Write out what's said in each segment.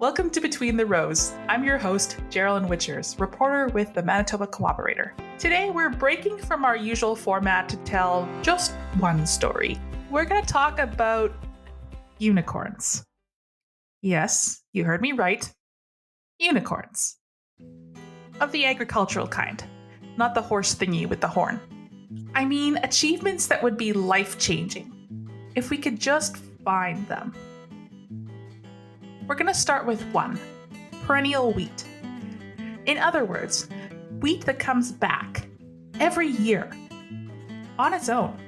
Welcome to Between the Rows. I'm your host, Geraldine Witchers, reporter with the Manitoba Co-operator. Today, we're breaking from our usual format to tell just one story. We're going to talk about unicorns. Yes, you heard me right. Unicorns. Of the agricultural kind, not the horse thingy with the horn. I mean, achievements that would be life-changing, if we could just find them. We're going to start with one, perennial wheat. In other words, wheat that comes back every year on its own.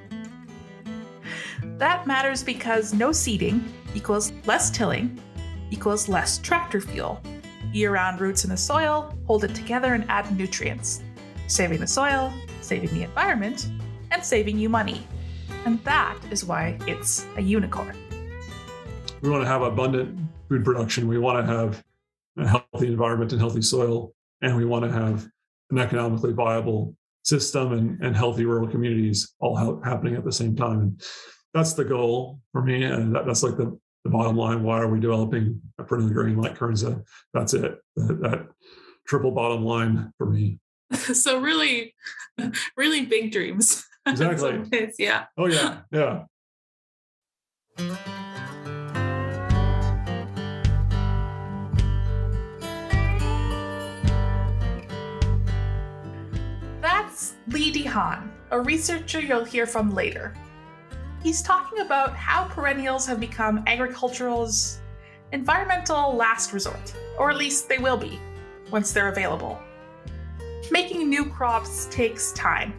That matters because no seeding equals less tilling equals less tractor fuel. Year-round roots in the soil hold it together and add nutrients, saving the soil, saving the environment, and saving you money. And that is why it's a unicorn. We want to have abundant food production. We want to have a healthy environment and healthy soil, and we want to have an economically viable system and healthy rural communities all happening at the same time. And that's the goal for me, and that's like the bottom line. Why are we developing a perennial grain like Kernza? That's it. That triple bottom line for me. So really, really big dreams. Exactly. Yeah. Oh yeah. Yeah. That's Lee DeHaan, a researcher you'll hear from later. He's talking about how perennials have become agricultural's environmental last resort, or at least they will be, once they're available. Making new crops takes time.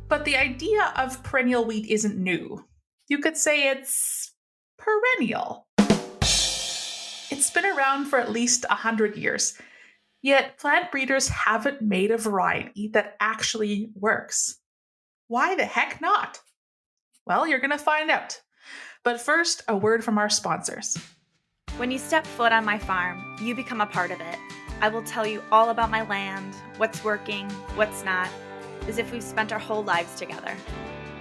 But the idea of perennial wheat isn't new. You could say it's perennial. It's been around for at least 100 years, yet plant breeders haven't made a variety that actually works. Why the heck not? Well, you're going to find out. But first, a word from our sponsors. When you step foot on my farm, you become a part of it. I will tell you all about my land, what's working, what's not, as if we've spent our whole lives together.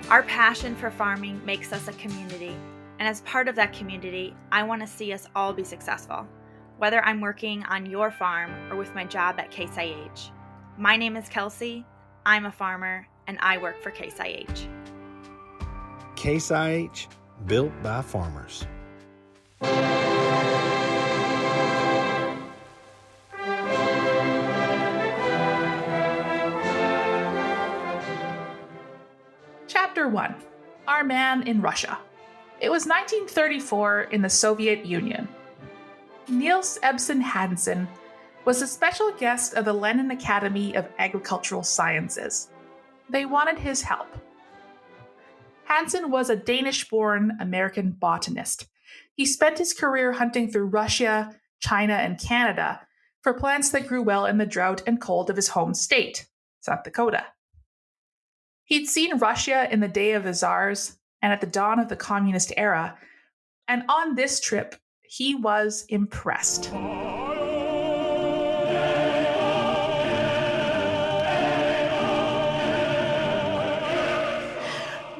Our passion for farming makes us a community, and as part of that community, I want to see us all be successful, whether I'm working on your farm or with my job at Case IH. My name is Kelsey, I'm a farmer, and I work for Case IH. Case IH, built by farmers. Chapter 1. Our Man in Russia. It was 1934 in the Soviet Union. Niels Ebsen Hansen was a special guest of the Lenin Academy of Agricultural Sciences. They wanted his help. Hansen was a Danish-born American botanist. He spent his career hunting through Russia, China, and Canada for plants that grew well in the drought and cold of his home state, South Dakota. He'd seen Russia in the day of the Tsars and at the dawn of the communist era, and on this trip, he was impressed.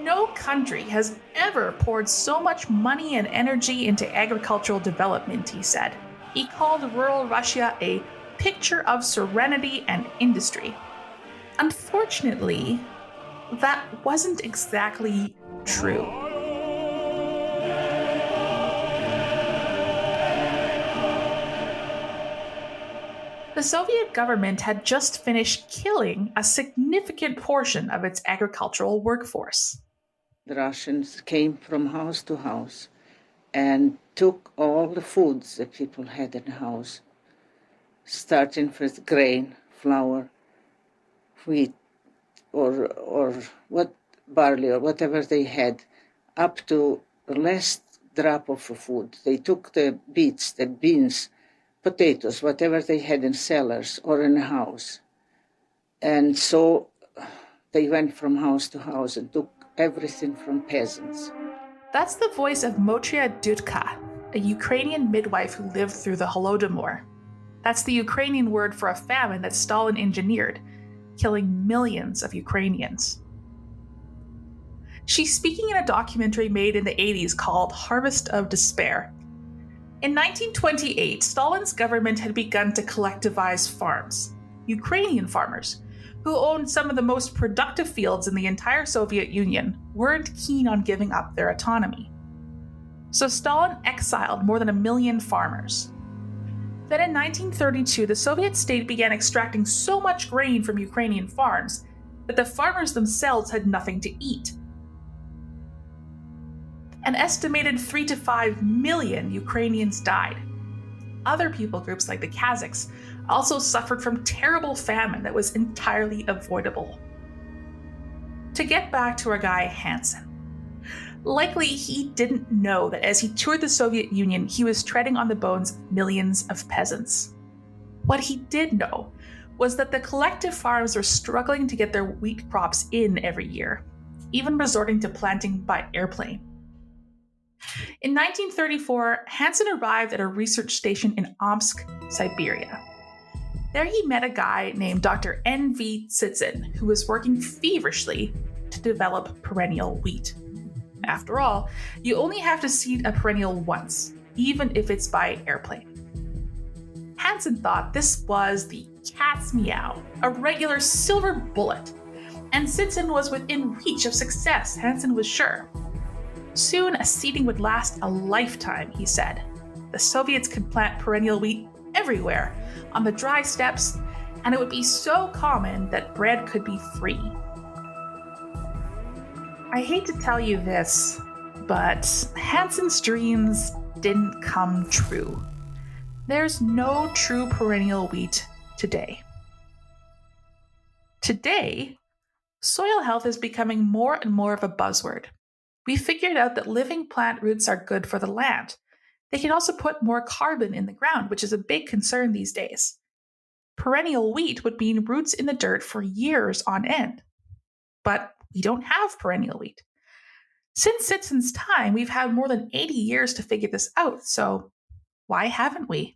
No country has ever poured so much money and energy into agricultural development, he said. He called rural Russia a picture of serenity and industry. Unfortunately, that wasn't exactly true. The Soviet government had just finished killing a significant portion of its agricultural workforce. The Russians came from house to house and took all the foods that people had in the house, starting with grain, flour, wheat, or what barley or whatever they had, up to the last drop of food. They took the beets, the beans, potatoes, whatever they had in cellars or in a house. And so they went from house to house and took everything from peasants. That's the voice of Motrya Dudka, a Ukrainian midwife who lived through the Holodomor. That's the Ukrainian word for a famine that Stalin engineered, killing millions of Ukrainians. She's speaking in a documentary made in the 80s called Harvest of Despair. In 1928, Stalin's government had begun to collectivize farms. Ukrainian farmers, who owned some of the most productive fields in the entire Soviet Union, weren't keen on giving up their autonomy. So Stalin exiled more than 1 million farmers. Then in 1932, the Soviet state began extracting so much grain from Ukrainian farms that the farmers themselves had nothing to eat. An estimated 3 to 5 million Ukrainians died. Other people groups like the Kazakhs also suffered from terrible famine that was entirely avoidable. To get back to our guy Hansen, likely he didn't know that as he toured the Soviet Union, he was treading on the bones of millions of peasants. What he did know was that the collective farms were struggling to get their wheat crops in every year, even resorting to planting by airplane. In 1934, Hansen arrived at a research station in Omsk, Siberia. There he met a guy named Dr. N.V. Tsitsin, who was working feverishly to develop perennial wheat. After all, you only have to seed a perennial once, even if it's by airplane. Hansen thought this was the cat's meow, a regular silver bullet, and Tsitsin was within reach of success, Hansen was sure. Soon, a seeding would last a lifetime, he said. The Soviets could plant perennial wheat everywhere, on the dry steppes, and it would be so common that bread could be free. I hate to tell you this, but Hansen's dreams didn't come true. There's no true perennial wheat today. Today, soil health is becoming more and more of a buzzword. We figured out that living plant roots are good for the land. They can also put more carbon in the ground, which is a big concern these days. Perennial wheat would mean roots in the dirt for years on end. But we don't have perennial wheat. Since Tsitsin's time, we've had more than 80 years to figure this out, so why haven't we?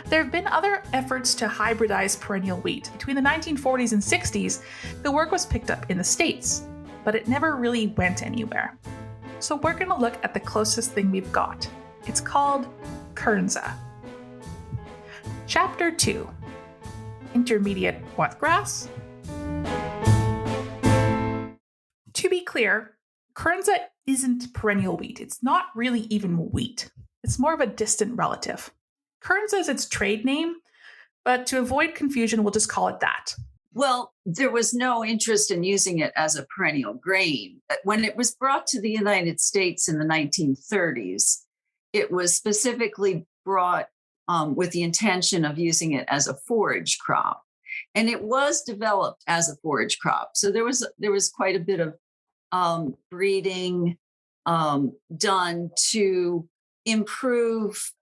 There have been other efforts to hybridize perennial wheat. Between the 1940s and 60s, the work was picked up in the States, but it never really went anywhere. So we're going to look at the closest thing we've got. It's called Kernza. Chapter 2. Intermediate wheatgrass. To be clear, Kernza isn't perennial wheat. It's not really even wheat. It's more of a distant relative. Kernza is its trade name, but to avoid confusion, we'll just call it that. Well, there was no interest in using it as a perennial grain. When it was brought to the United States in the 1930s, it was specifically brought with the intention of using it as a forage crop. And it was developed as a forage crop. So there was quite a bit of breeding done to improve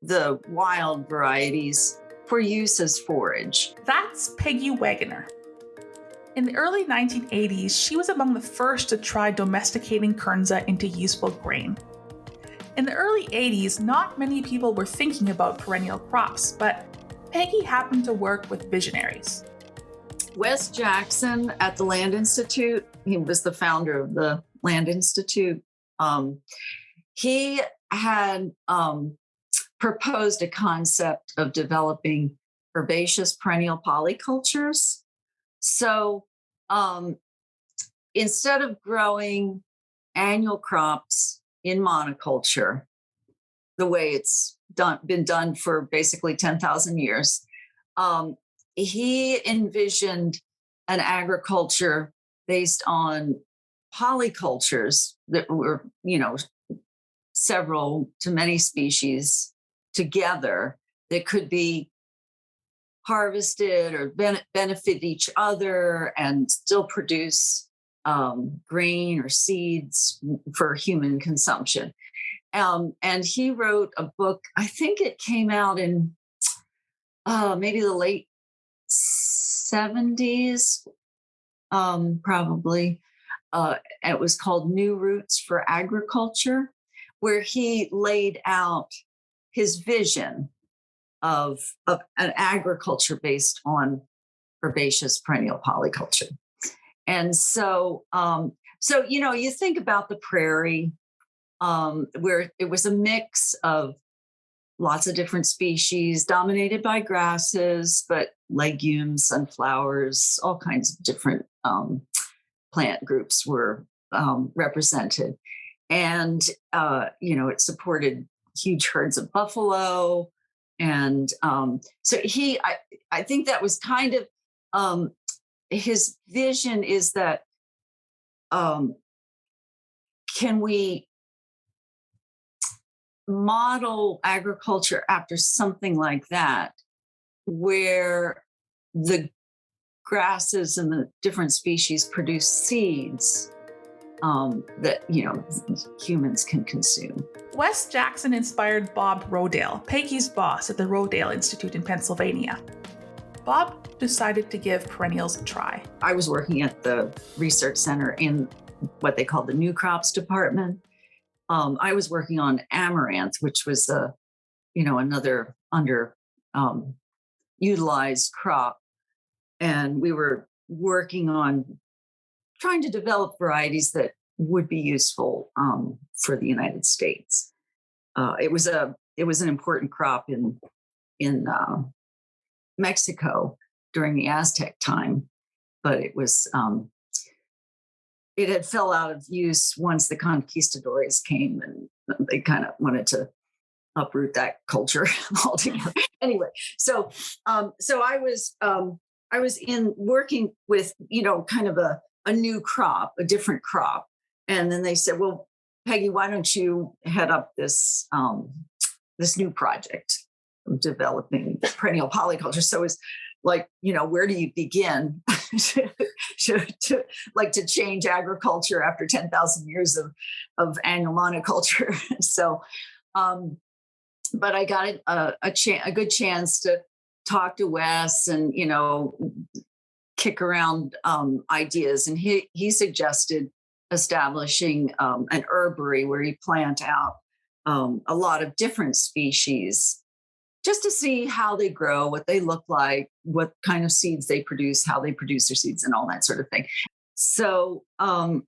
the wild varieties for use as forage. That's Peggy Wagoner. In the early 1980s, she was among the first to try domesticating Kernza into useful grain. In the early 80s, not many people were thinking about perennial crops, but Peggy happened to work with visionaries. Wes Jackson at the Land Institute, he was the founder of the Land Institute. He had proposed a concept of developing herbaceous perennial polycultures. So instead of growing annual crops in monoculture, the way it's been done for basically 10,000 years, he envisioned an agriculture based on polycultures that were, several to many species together that could be harvested or benefit each other and still produce grain or seeds for human consumption. And he wrote a book, I think it came out in maybe the late 70s, probably. It was called New Roots for Agriculture, where he laid out his vision of an agriculture based on herbaceous perennial polyculture. And so So, you think about the prairie, where it was a mix of lots of different species dominated by grasses, but legumes, sunflowers, all kinds of different plant groups were represented. And, it supported huge herds of buffalo. And so I think that was kind of his vision, is that can we model agriculture after something like that, where the grasses and the different species produce seeds that humans can consume. Wes Jackson inspired Bob Rodale, Peggy's boss at the Rodale Institute in Pennsylvania. Bob decided to give perennials a try. I was working at the research center in what they call the new crops department. I was working on amaranth, which was another utilized crop, and we were working on trying to develop varieties that would be useful for the United States. It was an important crop in Mexico during the Aztec time, but it was it had fell out of use once the conquistadores came, and they kind of wanted to uproot that culture altogether. Anyway, so I was in working with kind of a new crop, a different crop, and then they said, "Well, Peggy, why don't you head up this new project of developing perennial polyculture?" So it's like, where do you begin to change agriculture after 10,000 years of annual monoculture? So, but I got a good chance to talk to Wes and, kick around ideas. And he suggested establishing an herbery where you plant out a lot of different species, just to see how they grow, what they look like, what kind of seeds they produce, how they produce their seeds, and all that sort of thing. So I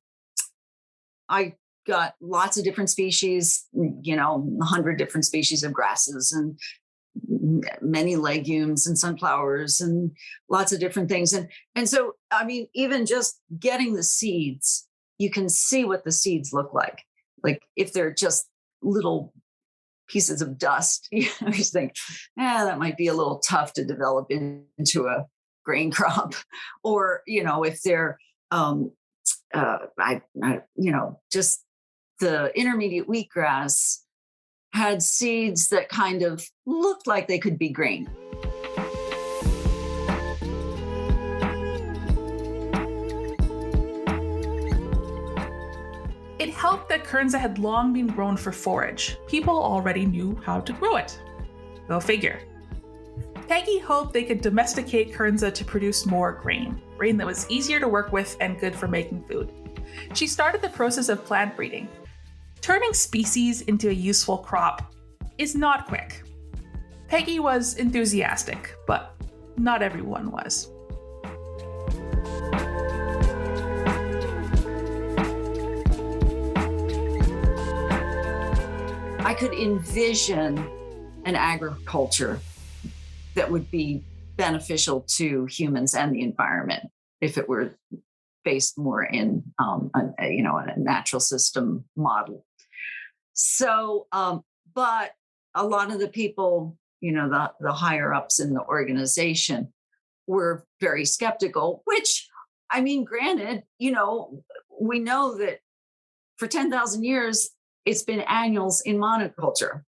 got lots of different species, 100 different species of grasses and many legumes and sunflowers and lots of different things. And so, I mean, even just getting the seeds, you can see what the seeds look like. Like if they're just little pieces of dust, you think, that might be a little tough to develop into a grain crop. Or, if they're, just the intermediate wheatgrass had seeds that kind of looked like they could be grain. It helped that kernza had long been grown for forage. People already knew how to grow it. Go figure. Peggy hoped they could domesticate kernza to produce more grain that was easier to work with and good for making food. She started the process of plant breeding. Turning species into a useful crop is not quick. Peggy was enthusiastic, but not everyone was. I could envision an agriculture that would be beneficial to humans and the environment if it were based more in a natural system model. So, but a lot of the people, the higher ups in the organization were very skeptical, which, I mean, granted, we know that for 10,000 years, it's been annuals in monoculture.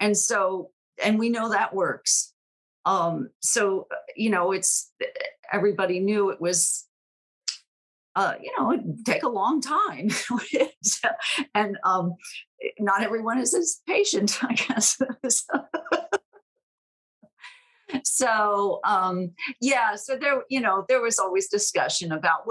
And we know that works. It's, everybody knew it was, it'd take a long time. And not everyone is as patient, I guess. So there was always discussion about,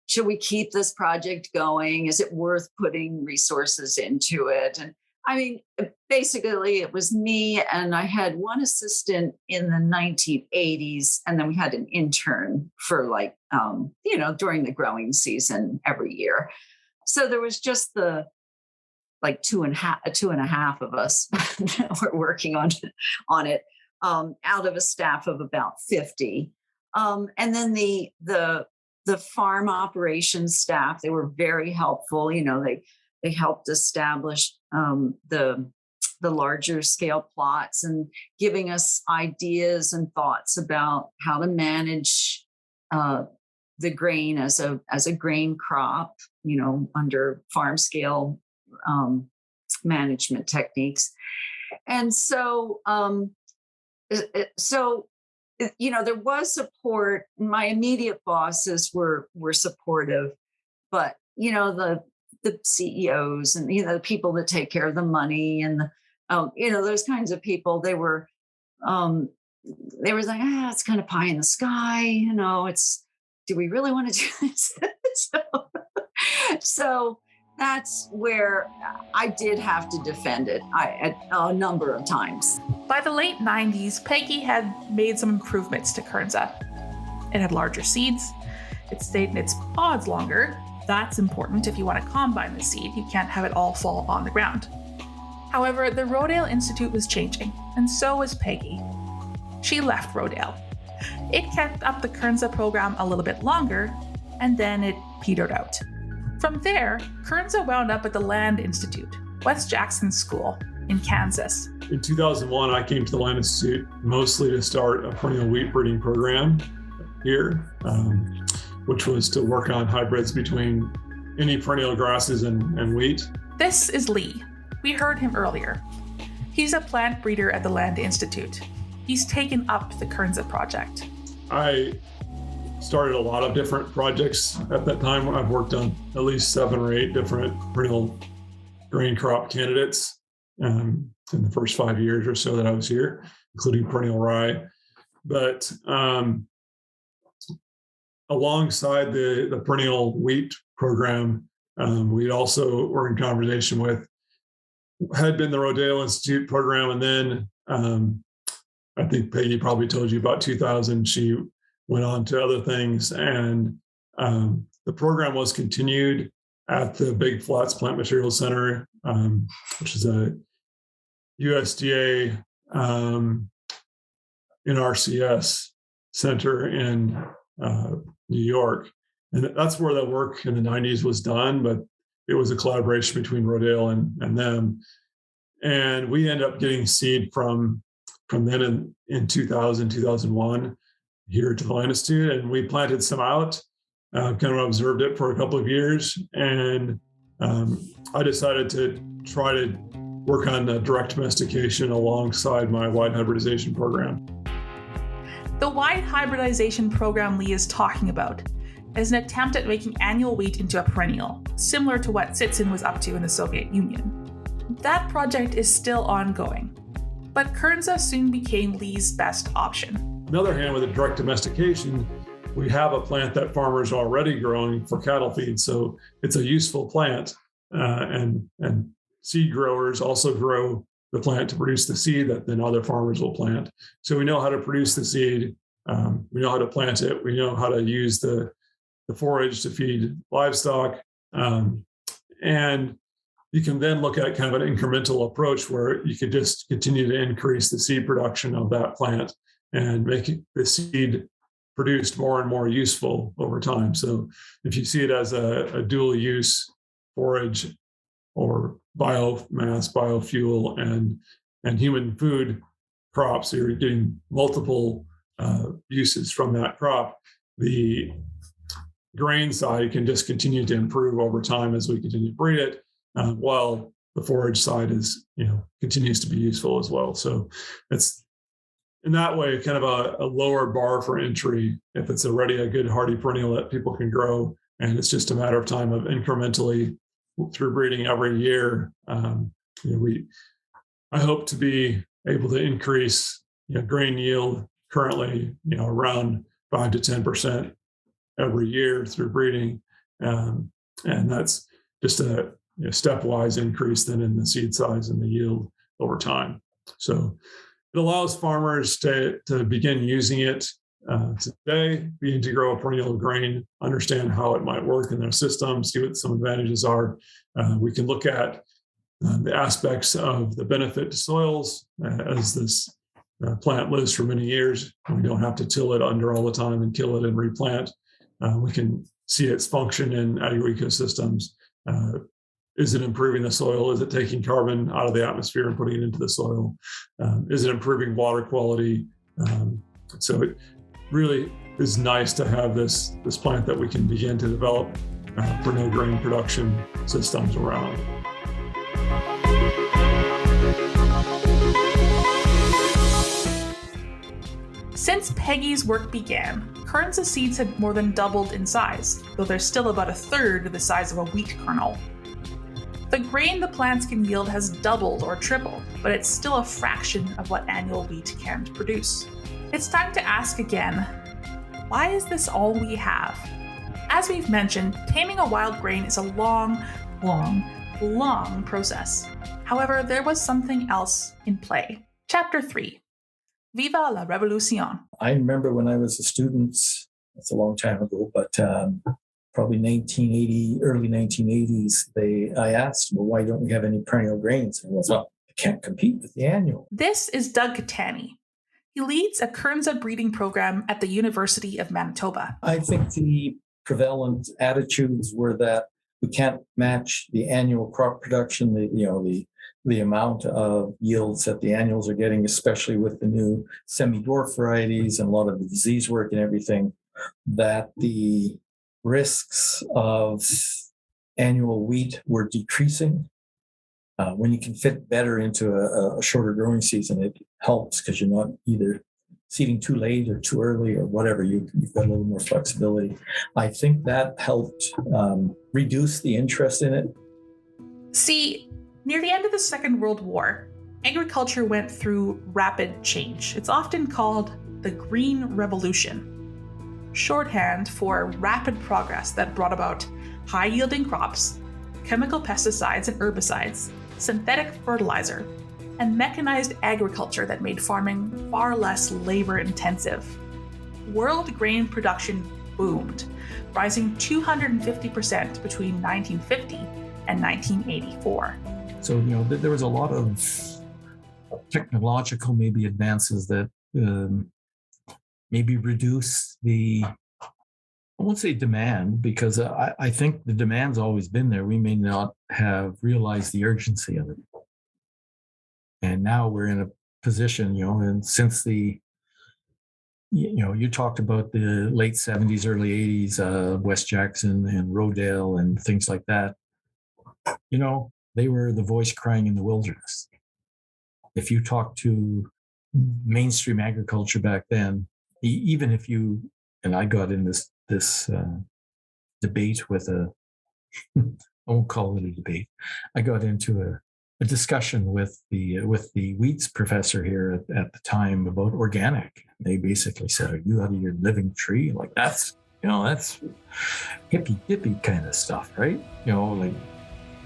should we keep this project going? Is it worth putting resources into it? And I mean, basically it was me, and I had one assistant in the 1980s, and then we had an intern for during the growing season every year. So there was just the two and a half of us that were working on it out of a staff of about 50. And then the farm operations staff, they were very helpful. They helped establish the larger scale plots and giving us ideas and thoughts about how to manage the grain as a grain crop, under farm scale management techniques. And so there was support. My immediate bosses were supportive, but the CEOs and the people that take care of the money and those kinds of people, they were like, it's kind of pie in the sky. Do we really want to do this? So that's where I did have to defend it a number of times. By the late 90s, Peggy had made some improvements to Kernza. It had larger seeds, it stayed in its pods longer. That's important if you want to combine the seed. You can't have it all fall on the ground. However, the Rodale Institute was changing, and so was Peggy. She left Rodale. It kept up the Kernza program a little bit longer, and then it petered out. From there, Kernza wound up at the Land Institute, West Jackson School in Kansas. In 2001, I came to the Land Institute mostly to start a perennial wheat breeding program here, which was to work on hybrids between any perennial grasses and wheat. This is Lee. We heard him earlier. He's a plant breeder at the Land Institute. He's taken up the Kernza project. I started a lot of different projects at that time. I've worked on at least 7 or 8 different perennial grain crop candidates in the first 5 years or so that I was here, including perennial rye. But alongside the perennial wheat program, we also were in conversation with, had been the Rodale Institute program, and then I think Peggy probably told you about 2000, she went on to other things, and the program was continued at the Big Flats Plant Materials Center, which is a USDA NRCS center in New York. And that's where the work in the 90s was done, but it was a collaboration between Rodale and them. And we ended up getting seed from then in 2000, 2001 here to the Land Institute, and we planted some out, kind of observed it for a couple of years. And I decided to try to work on direct domestication alongside my wide hybridization program. The wide hybridization program Lee is talking about is an attempt at making annual wheat into a perennial, similar to what Sitson was up to in the Soviet Union. That project is still ongoing, but Kernza soon became Lee's best option. On the other hand, with the direct domestication, we have a plant that farmers are already growing for cattle feed, so it's a useful plant, and seed growers also grow the plant to produce the seed that then other farmers will plant. So we know how to produce the seed, we know how to plant it, we know how to use the forage to feed livestock, and you can then look at kind of an incremental approach where you could just continue to increase the seed production of that plant and make the seed produced more and more useful over time. So if you see it as a dual use forage or biomass, biofuel, and human food crops, so you're getting multiple uses from that crop, the grain side can just continue to improve over time as we continue to breed it, while the forage side is, continues to be useful as well. So it's in that way kind of a lower bar for entry if it's already a good hardy perennial that people can grow, and it's just a matter of time of incrementally through breeding every year. I hope to be able to increase grain yield currently around 5 to 10% every year through breeding, and that's just a stepwise increase then in the seed size and the yield over time. So it allows farmers to begin using it today, begin to grow a perennial grain, understand how it might work in their system, see what some advantages are. We can look at the aspects of the benefit to soils as this plant lives for many years. We don't have to till it under all the time and kill it and replant. We can see its function in agroecosystems. Is it improving the soil? Is it taking carbon out of the atmosphere and putting it into the soil? Is it improving water quality? So it really is nice to have this plant that we can begin to develop perennial grain production systems around. Since Peggy's work began, Kernza seeds had more than doubled in size, though they're still about a third of the size of a wheat kernel. The grain the plants can yield has doubled or tripled, but it's still a fraction of what annual wheat can produce. It's time to ask again, why is this all we have? As we've mentioned, taming a wild grain is a long process. However, there was something else in play. Chapter 3. Viva la Revolución. I remember when I was a student, that's a long time ago, but probably 1980, early 1980s, I asked, well, why don't we have any perennial grains? And I was, well, I can't compete with the annual. This is Doug Catani. He leads a Kernza breeding program at the University of Manitoba. I think the prevalent attitudes were that we can't match the annual crop production, the amount of yields that the annuals are getting, especially with the new semi-dwarf varieties and a lot of the disease work and everything, that the risks of annual wheat were decreasing. When you can fit better into a shorter growing season, it helps because you're not either seeding too late or too early or whatever. You've got a little more flexibility. I think that helped reduce the interest in it. See, near the end of the Second World War, agriculture went through rapid change. It's often called the Green Revolution, shorthand for rapid progress that brought about high-yielding crops, chemical pesticides and herbicides, synthetic fertilizer, and mechanized agriculture that made farming far less labor-intensive. World grain production boomed, rising 250% between 1950 and 1984. So, there was a lot of technological maybe advances that maybe reduce the, I won't say demand, because I think the demand's always been there. We may not have realized the urgency of it. And now we're in a position, and since you talked about the late 70s, early 80s, West Jackson and Rodale and things like that, they were the voice crying in the wilderness. If you talk to mainstream agriculture back then, even if and I got in this debate with I won't call it a debate. I got into a discussion with the weeds professor here at the time about organic. They basically said, "Are you out of your living tree?" Like that's hippy dippy kind of stuff, right?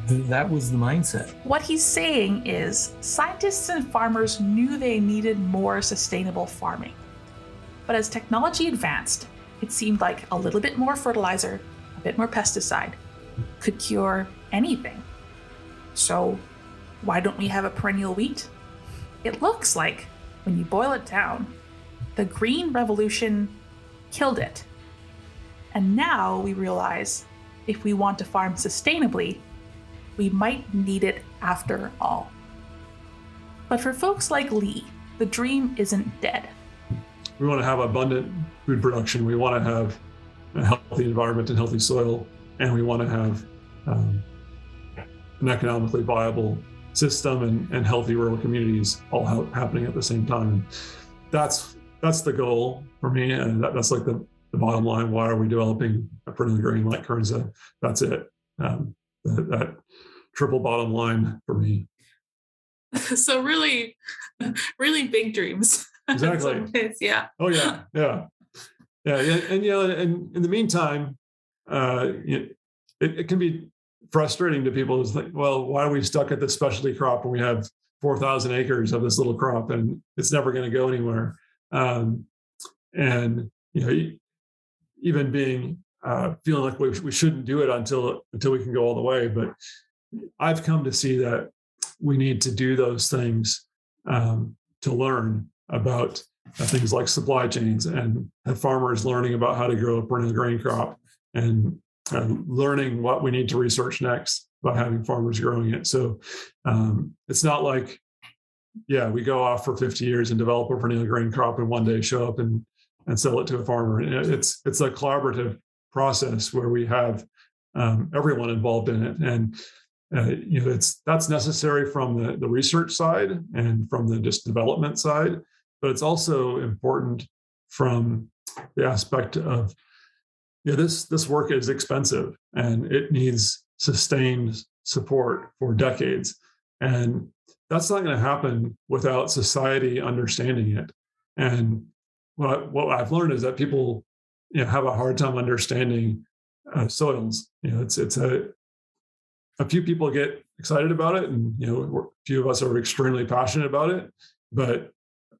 That was the mindset. What he's saying is scientists and farmers knew they needed more sustainable farming. But as technology advanced, it seemed like a little bit more fertilizer, a bit more pesticide, could cure anything. So why don't we have a perennial wheat? It looks like, when you boil it down, the Green Revolution killed it. And now we realize if we want to farm sustainably, we might need it after all. But for folks like Lee, the dream isn't dead. We want to have abundant food production. We want to have a healthy environment and healthy soil, and we want to have an economically viable system and healthy rural communities all happening at the same time. That's the goal for me, and that's like the bottom line. Why are we developing a perennial grain like Kernza? That's it. That triple bottom line for me. So really, really big dreams. Exactly. Yeah. Oh yeah. And in the meantime, it can be frustrating to people is like, well, why are we stuck at this specialty crop when we have 4,000 acres of this little crop and it's never going to go anywhere? And even being feeling like we shouldn't do it until we can go all the way. But I've come to see that we need to do those things to learn about things like supply chains and have farmers learning about how to grow a perennial grain crop and learning what we need to research next by having farmers growing it. So it's not like, we go off for 50 years and develop a perennial grain crop and one day show up and sell it to a farmer. It's a collaborative process where we have everyone involved in it. And that's necessary from the research side and from the just development side, but it's also important from the aspect of this work is expensive and it needs sustained support for decades, and that's not going to happen without society understanding it. And what I've learned is that people have a hard time understanding soils. It's a few people get excited about it, and a few of us are extremely passionate about it. But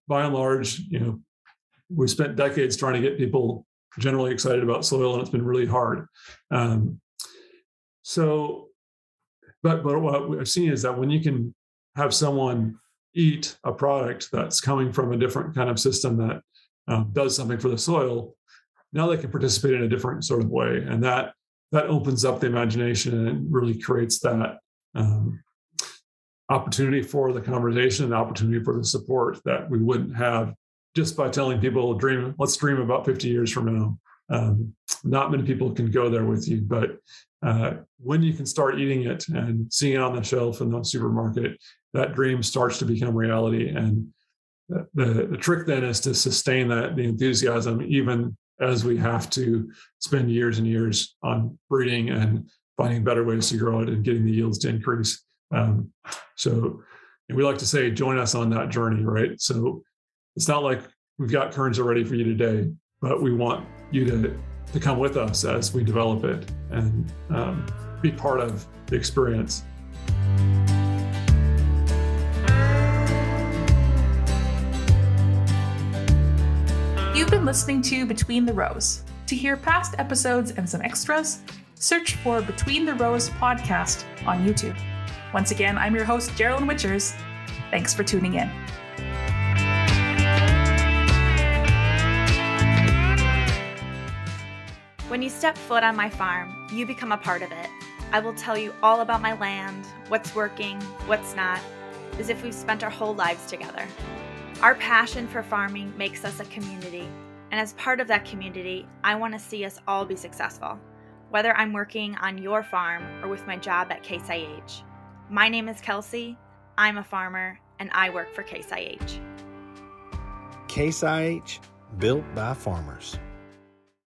by and large, we spent decades trying to get people generally excited about soil, and it's been really hard. But what I've seen is that when you can have someone eat a product that's coming from a different kind of system that does something for the soil, now they can participate in a different sort of way, and that opens up the imagination and really creates that opportunity for the conversation and opportunity for the support that we wouldn't have just by telling people, let's dream about 50 years from now. Not many people can go there with you, but when you can start eating it and seeing it on the shelf in the supermarket, that dream starts to become reality. And the trick then is to sustain the enthusiasm, even as we have to spend years and years on breeding and finding better ways to grow it and getting the yields to increase. So we like to say, join us on that journey, right? So it's not like we've got Kernza ready for you today, but we want you to come with us as we develop it and be part of the experience. You've been listening to Between the Rows. To hear past episodes and some extras, search for Between the Rows podcast on YouTube. Once again, I'm your host, Geraldine Witchers. Thanks for tuning in. When you step foot on my farm, you become a part of it. I will tell you all about my land, what's working, what's not, as if we've spent our whole lives together. Our passion for farming makes us a community, and as part of that community, I want to see us all be successful, whether I'm working on your farm or with my job at Case IH. My name is Kelsey, I'm a farmer, and I work for Case IH. Case IH, built by farmers.